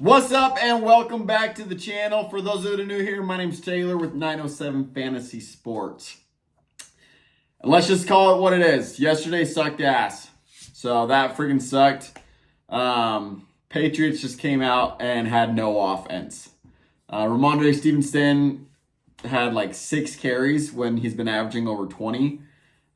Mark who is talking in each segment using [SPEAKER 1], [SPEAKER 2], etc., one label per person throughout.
[SPEAKER 1] What's up and welcome back to the channel. For those that are new here, my name's Taylor with 907 Fantasy Sports. And let's just call it what it is. Yesterday sucked ass. So that freaking sucked. Patriots just came out and had no offense. Ramondre Stevenson had like 6 carries when he's been averaging over 20.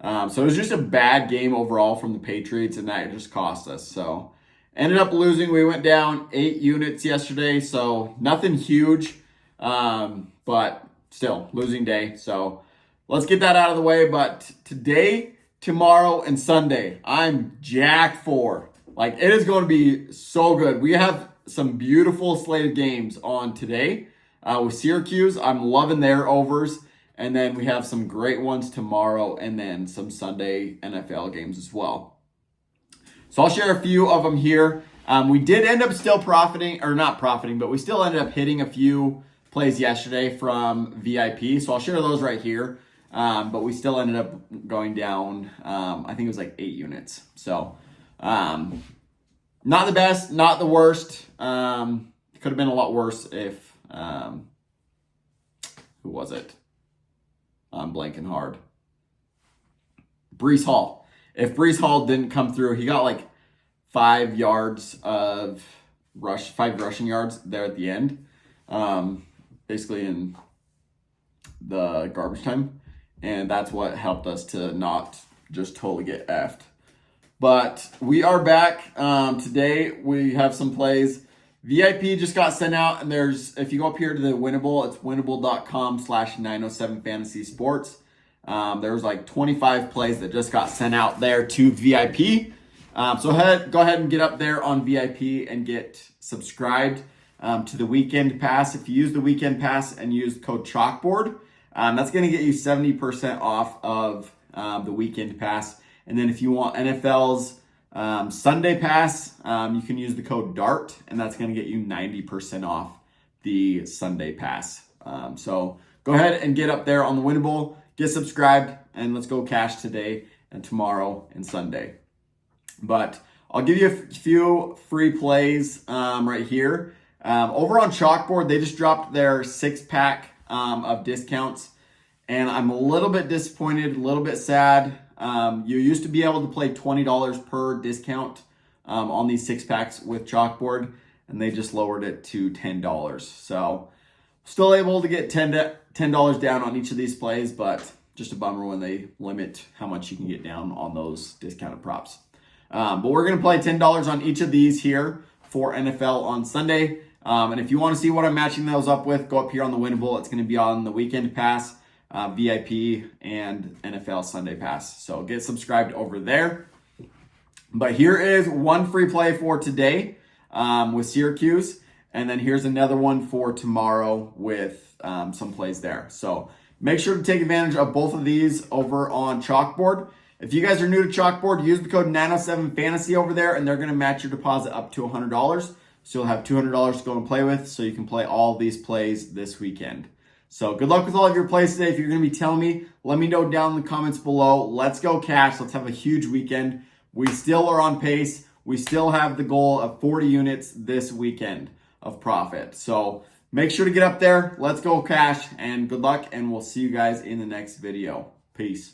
[SPEAKER 1] So it was just a bad game overall from the Patriots, and that just cost us. So ended up losing. We went down 8 units yesterday, so nothing huge, but still losing day. So let's get that out of the way. But today, tomorrow, and Sunday, I'm jacked for. Like, it is going to be so good. We have some beautiful slated games on today with Syracuse. I'm loving their overs. And then we have some great ones tomorrow and then some Sunday NFL games as well. So I'll share a few of them here. We did end up still not profiting, but we still ended up hitting a few plays yesterday from VIP. So I'll share those right here. But we still ended up going down, I think it was like 8 units. So not the best, not the worst. Could have been a lot worse if, who was it? I'm blanking hard. Breece Hall. If Breece Hall didn't come through, he got like 5 yards of 5 rushing yards there at the end, basically in the garbage time. And that's what helped us to not just totally get effed. But we are back. Today we have some plays. VIP just got sent out, and if you go up here to the Winible, it's winnable.com/907 Fantasy Sports. There was like 25 plays that just got sent out there to VIP. So go ahead and get up there on VIP and get subscribed to the weekend pass. If you use the weekend pass and use code Chalkboard, that's going to get you 70% off of the weekend pass. And then if you want NFL's Sunday pass, you can use the code DART, and that's going to get you 90% off the Sunday pass. So go ahead and get up there on the Winnable. Get subscribed, and let's go cash today and tomorrow and Sunday. But I'll give you a few free plays right here. Over on Chalkboard, they just dropped their 6-pack of discounts, and I'm a little bit disappointed, a little bit sad. You used to be able to play $20 per discount on these 6-packs with Chalkboard, and they just lowered it to $10. So still able to get $10 down on each of these plays, but just a bummer when they limit how much you can get down on those discounted props. But we're going to play $10 on each of these here for NFL on Sunday. And if you want to see what I'm matching those up with, go up here on the Winnable. It's going to be on the weekend pass, VIP, and NFL Sunday pass. So get subscribed over there. But here is one free play for today with Syracuse. And then here's another one for tomorrow with some plays there. So make sure to take advantage of both of these over on Chalkboard. If you guys are new to Chalkboard, use the code 907Fantasy over there, and they're going to match your deposit up to $100. So you'll have $200 to go and play with, so you can play all these plays this weekend. So good luck with all of your plays today. If you're going to be telling me, let me know down in the comments below. Let's go cash. Let's have a huge weekend. We still are on pace. We still have the goal of 40 units this weekend of profit. So make sure to get up there. Let's go cash, and good luck, and we'll see you guys in the next video. Peace.